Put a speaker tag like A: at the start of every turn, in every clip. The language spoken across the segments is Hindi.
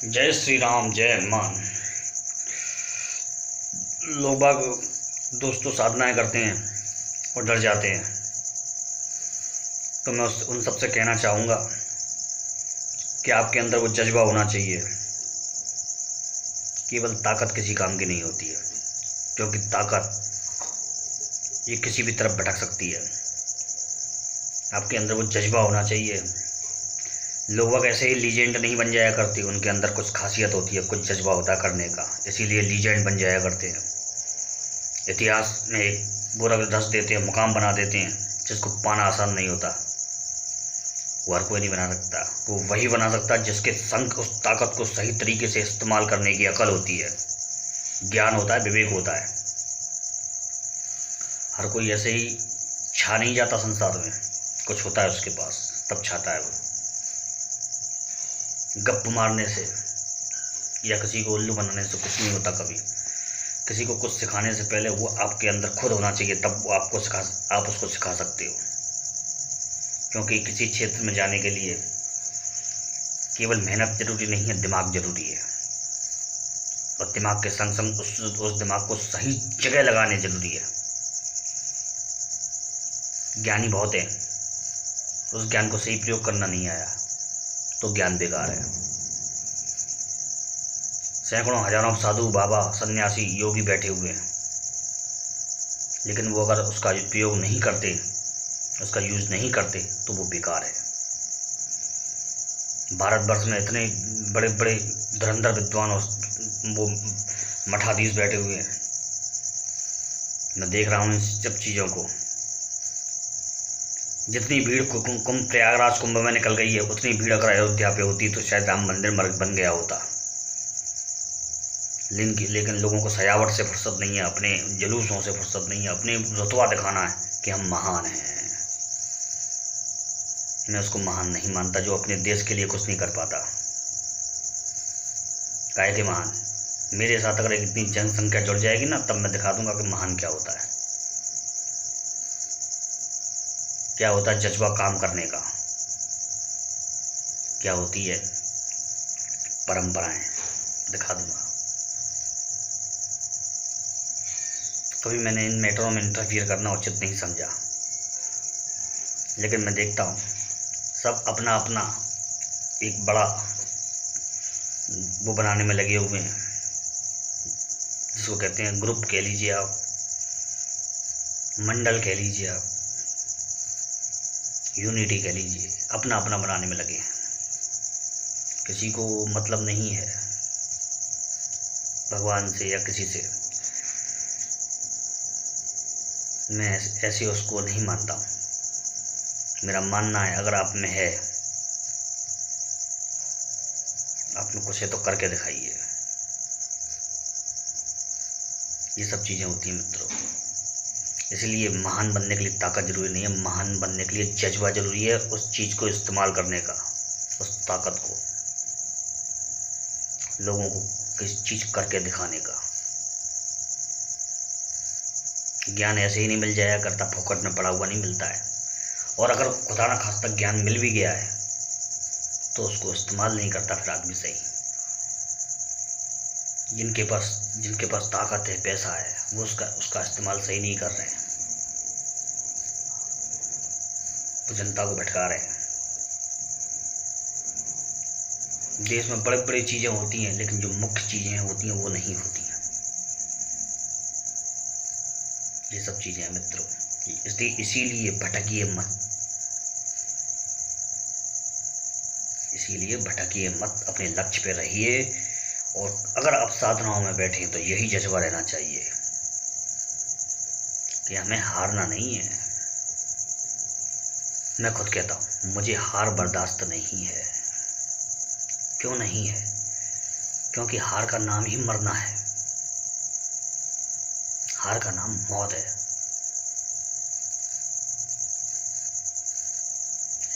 A: जय श्री राम, जय हनुमान। लोग बाग दोस्तों साधनाएं करते हैं और डर जाते हैं, तो मैं उन सबसे कहना चाहूँगा कि आपके अंदर वो जज्बा होना चाहिए। केवल ताकत किसी काम की नहीं होती है, क्योंकि ताकत ये किसी भी तरफ भटक सकती है। आपके अंदर वो जज्बा होना चाहिए। लोग ऐसे ही लीजेंड नहीं बन जाया करते, उनके अंदर कुछ खासियत होती है, कुछ जज्बा होता करने का, इसीलिए लीजेंड बन जाया करते हैं। इतिहास में एक बुरा धस देते हैं, मुकाम बना देते हैं, जिसको पाना आसान नहीं होता। वो हर कोई नहीं बना सकता। वो वही बना सकता है जिसके संग उस ताकत को सही तरीके से इस्तेमाल करने की अकल होती है, ज्ञान होता है, विवेक होता है। हर कोई ऐसे ही छा नहीं जाता संसार में, कुछ होता है उसके पास, तब छाता है वो। गप मारने से या किसी को उल्लू बनाने से कुछ नहीं होता कभी। किसी को कुछ सिखाने से पहले वो आपके अंदर खुद होना चाहिए, तब वो आप उसको सिखा सकते हो। क्योंकि किसी क्षेत्र में जाने के लिए केवल मेहनत जरूरी नहीं है, दिमाग जरूरी है। और दिमाग के संग संग उस दिमाग को सही जगह लगाने जरूरी है। ज्ञानी बहुत है, उस ज्ञान को सही प्रयोग करना नहीं आया तो ज्ञान बेकार है। सैकड़ों हजारों साधु, बाबा, सन्यासी, योगी बैठे हुए हैं, लेकिन वो अगर उसका उपयोग नहीं करते, उसका यूज नहीं करते, तो वो बेकार है। भारतवर्ष में इतने बड़े बड़े धुरंधर विद्वान और वो मठाधीश बैठे हुए हैं। मैं देख रहा हूँ इन सब चीज़ों को। जितनी भीड़ कुंभ प्रयागराज कुंभ में निकल गई है, उतनी भीड़ अगर अयोध्या पे होती तो शायद राम मंदिर बन गया होता। लेकिन लोगों को सजावट से फुर्सत नहीं है, अपने जुलूसों से फुर्सत नहीं है, अपने रुतबा दिखाना है कि हम महान हैं। मैं उसको महान नहीं मानता जो अपने देश के लिए कुछ नहीं कर पाता। काहे के महान? मेरे साथ अगर इतनी जनसंख्या जुड़ जाएगी ना, तब मैं दिखा दूंगा कि महान क्या होता है। क्या होता है जज्बा काम करने का, क्या होती है परंपराएं, दिखा दूंगा। कभी मैंने इन मैटरों में इंटरफियर करना उचित नहीं समझा, लेकिन मैं देखता हूँ सब अपना अपना एक बड़ा वो बनाने में लगे हुए हैं, जिसको कहते हैं ग्रुप कह लीजिए आप, मंडल कह लीजिए आप, यूनिटी कह लीजिए। अपना अपना बनाने में लगे हैं। किसी को मतलब नहीं है भगवान से या किसी से। मैं ऐसे उसको नहीं मानता हूँ। मेरा मानना है अगर आप में है, आप में कुछ है तो करके दिखाइए। ये सब चीज़ें होती हैं मित्रों। इसलिए महान बनने के लिए ताकत जरूरी नहीं है, महान बनने के लिए जज्बा जरूरी है, उस चीज़ को इस्तेमाल करने का, उस ताकत को लोगों को किसी चीज़ करके दिखाने का। ज्ञान ऐसे ही नहीं मिल जाया करता, फोकट में पड़ा हुआ नहीं मिलता है। और अगर खुदा ना खास्ता ज्ञान मिल भी गया है तो उसको इस्तेमाल नहीं करता फिर आदमी सही। जिनके पास ताकत है, पैसा है, वो उसका इस्तेमाल सही नहीं कर रहे हैं, तो जनता को भटका रहे हैं। देश में बड़ी बड़ी चीज़ें होती हैं, लेकिन जो मुख्य चीज़ें होती हैं वो नहीं होती हैं। ये सब चीज़ें हैं मित्रों। इसीलिए भटकिए मत, अपने लक्ष्य पे रहिए। और अगर आप साधनाओं में बैठे तो यही जज्बा रहना चाहिए कि हमें हारना नहीं है। मैं खुद कहता हूँ मुझे हार बर्दाश्त नहीं है। क्यों नहीं है? क्योंकि हार का नाम ही मरना है। हार का नाम मौत है।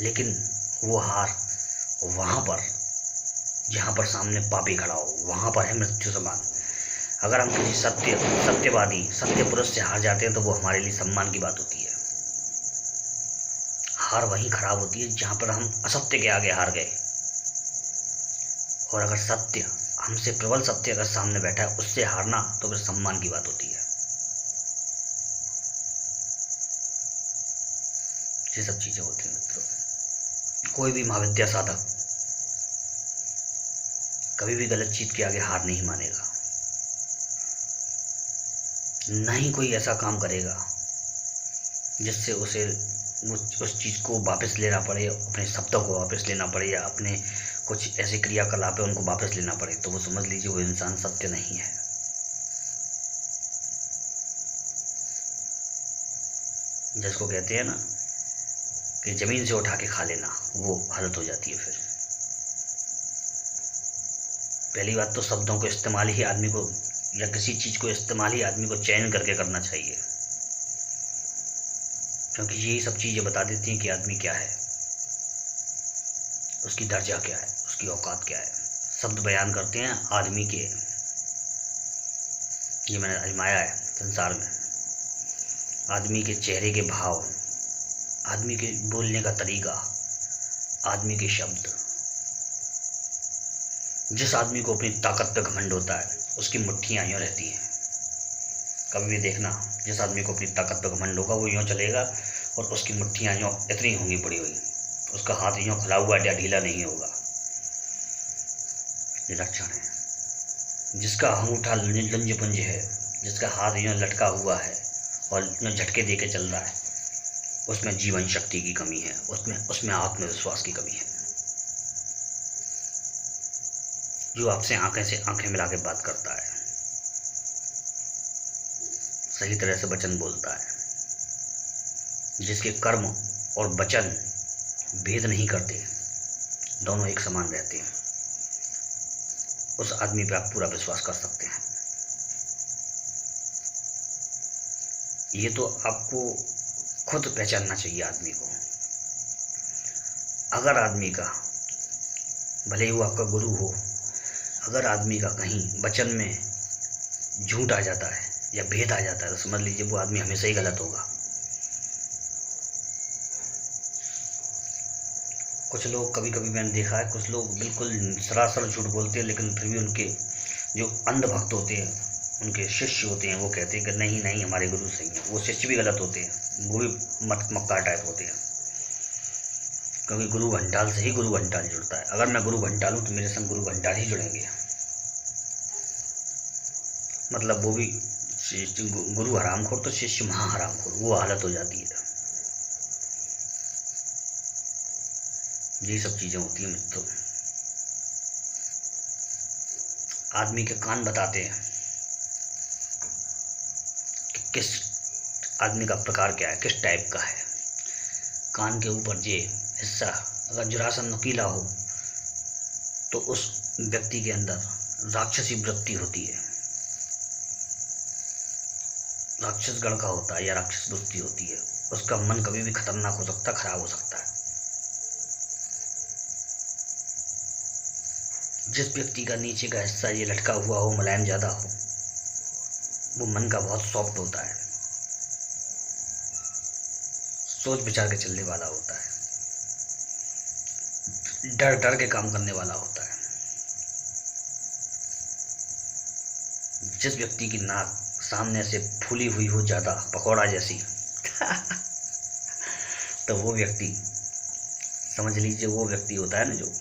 A: लेकिन वो हार वहां पर जहाँ पर सामने पापी खड़ा हो, वहाँ पर है मृत्यु समान। अगर हम किसी सत्यवादी, सत्य पुरुष से हार जाते हैं तो वो हमारे लिए सम्मान की बात होती है। हार वहीं खराब होती है जहाँ पर हम असत्य के आगे हार गए। और अगर सत्य, हमसे प्रबल सत्य अगर सामने बैठा है, उससे हारना तो फिर सम्मान की बात होती है। ये सब चीज़ें होती हैं मित्रों। कोई भी महाविद्या साधक कभी भी गलत चीज़ के आगे हार नहीं मानेगा। ना ही कोई ऐसा काम करेगा जिससे उसे उस चीज़ को वापस लेना पड़े, अपने शब्दों को वापस लेना पड़े, या अपने कुछ ऐसे क्रियाकलाप है उनको वापस लेना पड़े, तो वो समझ लीजिए वो इंसान सत्य नहीं है। जिसको कहते हैं ना कि ज़मीन से उठा के खा लेना, वो हालत हो जाती है फिर। पहली बात तो शब्दों को इस्तेमाल ही आदमी को, या किसी चीज़ को इस्तेमाल ही आदमी को चयन करके करना चाहिए, क्योंकि यही सब चीज़ें बता देती हैं कि आदमी क्या है, उसकी दर्जा क्या है, उसकी औकात क्या है। शब्द बयान करते हैं आदमी के, ये मैंने आजमाया है संसार में। आदमी के चेहरे के भाव, आदमी के बोलने का तरीका, आदमी के शब्द। जिस आदमी को अपनी ताकत पे घमंड होता है उसकी मुट्ठियाँ यूँ रहती हैं। कभी भी देखना, जिस आदमी को अपनी ताकत पे घमंड होगा वो यूँ चलेगा और उसकी मुट्ठियाँ यूँ इतनी होंगी पड़ी हुई, उसका हाथ यूँ खुला हुआ या ढीला नहीं होगा। ये लक्षण है। जिसका अंगूठा लंज-पुंज है, जिसका हाथ यूँ लटका हुआ है और यूँ झटके दे के चल रहा है, उसमें जीवन शक्ति की कमी है, उसमें आत्मविश्वास की कमी है। जो आपसे आंखें मिला के बात करता है, सही तरह से वचन बोलता है, जिसके कर्म और वचन भेद नहीं करते, दोनों एक समान रहते हैं, उस आदमी पे आप पूरा विश्वास कर सकते हैं। ये तो आपको खुद पहचानना चाहिए आदमी को। अगर आदमी का, भले ही वो आपका गुरु हो, अगर आदमी का कहीं वचन में झूठ आ जाता है या भेद आ जाता है, तो समझ लीजिए वो आदमी हमेशा ही गलत होगा। कुछ लोग, कभी कभी मैंने देखा है, कुछ लोग बिल्कुल सरासर झूठ बोलते हैं, लेकिन फिर भी उनके जो अंधभक्त होते हैं, उनके शिष्य होते हैं, वो कहते हैं कि नहीं नहीं हमारे गुरु सही हैं। वो शिष्य भी गलत होते हैं, वो भी मक्कार टाइप होते हैं, क्योंकि गुरु घंटाल से ही गुरु घंटाल जुड़ता है। अगर मैं गुरु घंटाल हूँ तो मेरे संग गुरु घंटाल ही जुड़ेंगे। मतलब वो भी गुरु हरामखोर तो शिष्य महा हरामखोर, वो हालत हो जाती है। ये सब चीज़ें होती हैं मित्रों। आदमी के कान बताते हैं कि किस आदमी का प्रकार क्या है, किस टाइप का है। कान के ऊपर ये हिस्सा अगर जरा सा नुकीला हो तो उस व्यक्ति के अंदर राक्षसी वृत्ति होती है, राक्षस गण का होता है या राक्षस वृत्ति होती है। उसका मन कभी भी खतरनाक हो सकता है, खराब हो सकता है। जिस व्यक्ति का नीचे का हिस्सा ये लटका हुआ हो, मुलायम ज़्यादा हो, वो मन का बहुत सॉफ्ट होता है, सोच विचार के चलने वाला होता है, डर डर के काम करने वाला होता है। जिस व्यक्ति की नाक सामने से फूली हुई हो ज़्यादा, पकौड़ा जैसी तो वो व्यक्ति, समझ लीजिए वो व्यक्ति होता है ना, जो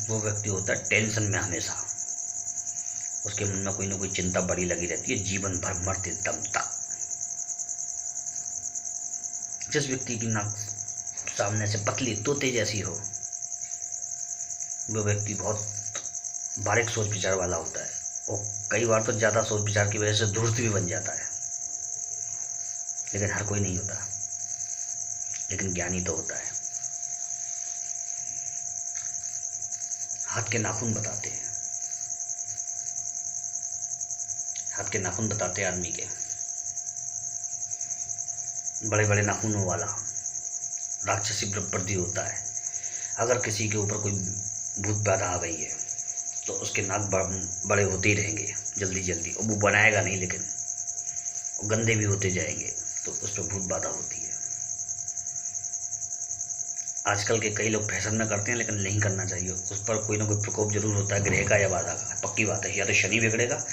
A: वो व्यक्ति होता है टेंशन में हमेशा। उसके मन में कोई ना कोई चिंता बड़ी लगी रहती है, जीवन भर मरते दम तक। जिस व्यक्ति की नाक सामने से पतली तोते जैसी हो, वो व्यक्ति बहुत बारीक सोच विचार वाला होता है, और कई बार तो ज़्यादा सोच विचार की वजह से धूर्त भी बन जाता है। लेकिन हर कोई नहीं होता, लेकिन ज्ञानी तो होता है। हाथ के नाखून बताते हैं, हाथ के नाखून बताते हैं आदमी के। बड़े बड़े नाखूनों वाला राक्षसी प्रवृत्ति होता है। अगर किसी के ऊपर कोई भूत बाधा आ गई है तो उसके नाक बड़े होते ही रहेंगे जल्दी जल्दी, और वो बनाएगा नहीं, लेकिन गंदे भी होते जाएंगे, तो उस पर भूत बाधा होती है। आजकल के कई लोग फैशन में करते हैं, लेकिन नहीं करना चाहिए। उस पर कोई ना कोई प्रकोप जरूर होता है, ग्रह का या बाधा का। पक्की बात है, या तो शनि बिगड़ेगा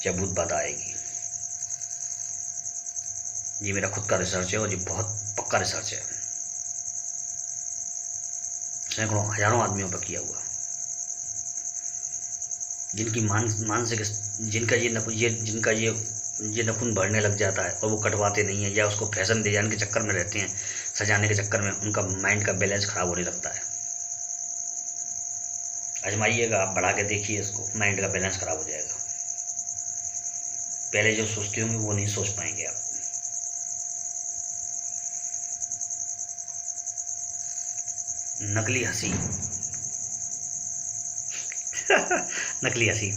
A: या बुध बाधा आएगी। ये मेरा खुद का रिसर्च है और ये बहुत पक्का रिसर्च है, सैकड़ों हजारों आदमियों पर किया हुआ। जिनकी मानसिक जिनका ये नखून बढ़ने लग जाता है और वो कटवाते नहीं है, या उसको फैशन डिजाइन के चक्कर में रहते हैं, सजाने के चक्कर में, उनका माइंड का बैलेंस खराब होने लगता है। आजमाइएगा, आप बढ़ा के देखिए इसको, माइंड का बैलेंस खराब हो जाएगा। पहले जो सोचते होंगे वो नहीं सोच पाएंगे आप। नकली हंसी नकली हंसी,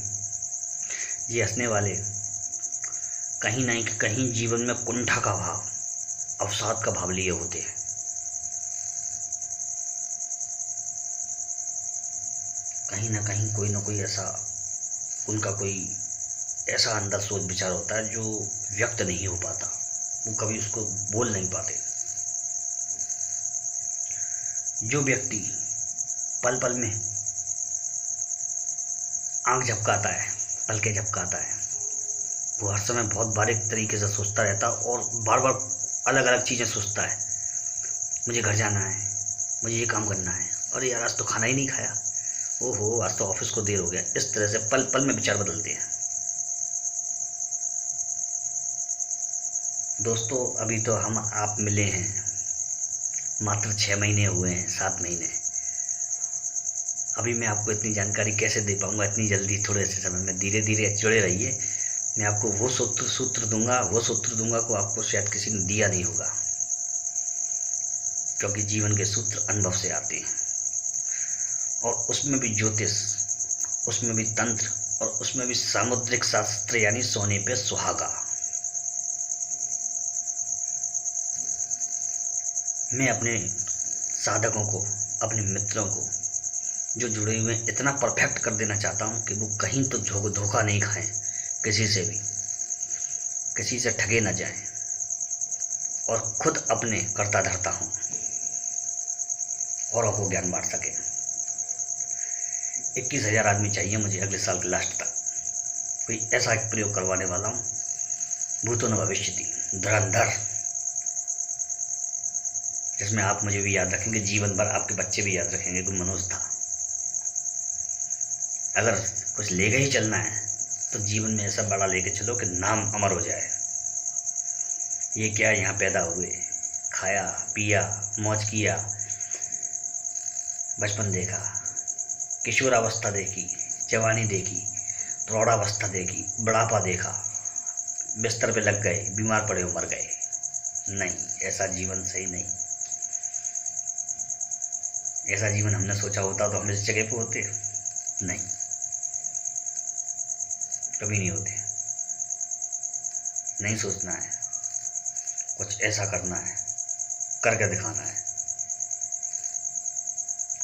A: ये हंसने वाले कहीं नहीं कहीं जीवन में कुंठा का भाव, अवसाद का भाव लिए होते हैं। कहीं ना कहीं कोई ना कोई ऐसा उनका कोई ऐसा अंदर सोच विचार होता है जो व्यक्त नहीं हो पाता, वो कभी उसको बोल नहीं पाते। जो व्यक्ति पल पल में आंख झपकाता है, पलके झपकाता है, वो हर समय बहुत बारीक तरीके से सोचता रहता है और बार बार अलग अलग चीज़ें सोचता है। मुझे घर जाना है, मुझे ये काम करना है, अरे यार आज तो खाना ही नहीं खाया, ओहो आज तो ऑफिस को देर हो गया। इस तरह से पल पल में विचार बदलते हैं। दोस्तों, अभी तो हम आप मिले हैं, मात्र 6 महीने हुए हैं, 7 महीने। अभी मैं आपको इतनी जानकारी कैसे दे पाऊँगा इतनी जल्दी, थोड़े से समय में। धीरे धीरे जुड़े रहिए, मैं आपको वो सूत्र दूंगा को आपको शायद किसी ने दिया नहीं होगा, क्योंकि जीवन के सूत्र अनुभव से आते हैं। और उसमें भी ज्योतिष, उसमें भी तंत्र, और उसमें भी सामुद्रिक शास्त्र, यानी सोने पे सुहागा। मैं अपने साधकों को, अपने मित्रों को जो जुड़े हुए हैं, इतना परफेक्ट कर देना चाहता हूँ कि वो कहीं तो धोखा नहीं खाएं, किसी से भी, किसी से ठगे ना जाएं, और खुद अपने कर्ता धर्ता हों, औरों को ज्ञान बांट सकें। 21,000 आदमी चाहिए मुझे अगले साल के लास्ट तक। कोई ऐसा एक प्रयोग करवाने वाला हूँ, भूतो न भविष्यति, धुरंधर, जिसमें आप मुझे भी याद रखेंगे, जीवन भर आपके बच्चे भी याद रखेंगे कि मनोज था। अगर कुछ लेके ही चलना है तो जीवन में ऐसा बड़ा लेके चलो कि नाम अमर हो जाए। ये क्या यहाँ पैदा हुए, खाया पिया, मौज किया, बचपन देखा, किशोरावस्था देखी, जवानी देखी, प्रौढ़ावस्था देखी, बुढ़ापा देखा, बिस्तर पे लग गए, बीमार पड़े, मर गए। नहीं, ऐसा जीवन सही नहीं। ऐसा जीवन हमने सोचा होता तो हम इस जगह पे होते? नहीं, कभी नहीं होते। नहीं सोचना है, कुछ ऐसा करना है, करके दिखाना है।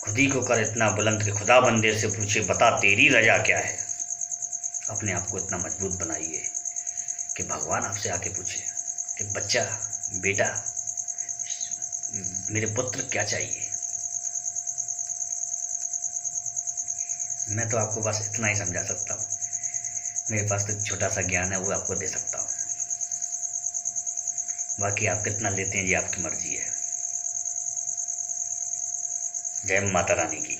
A: खुद ही को कर इतना बुलंद कि खुदा बंदे से पूछे, बता तेरी रजा क्या है। अपने आप को इतना मजबूत बनाइए कि भगवान आपसे आके पूछे कि बच्चा, बेटा, मेरे पुत्र क्या चाहिए। मैं तो आपको बस इतना ही समझा सकता हूँ, मेरे पास तो छोटा सा ज्ञान है, वो आपको दे सकता हूँ। बाकी आप कितना लेते हैं ये आपकी मर्जी है। जय माता रानी की।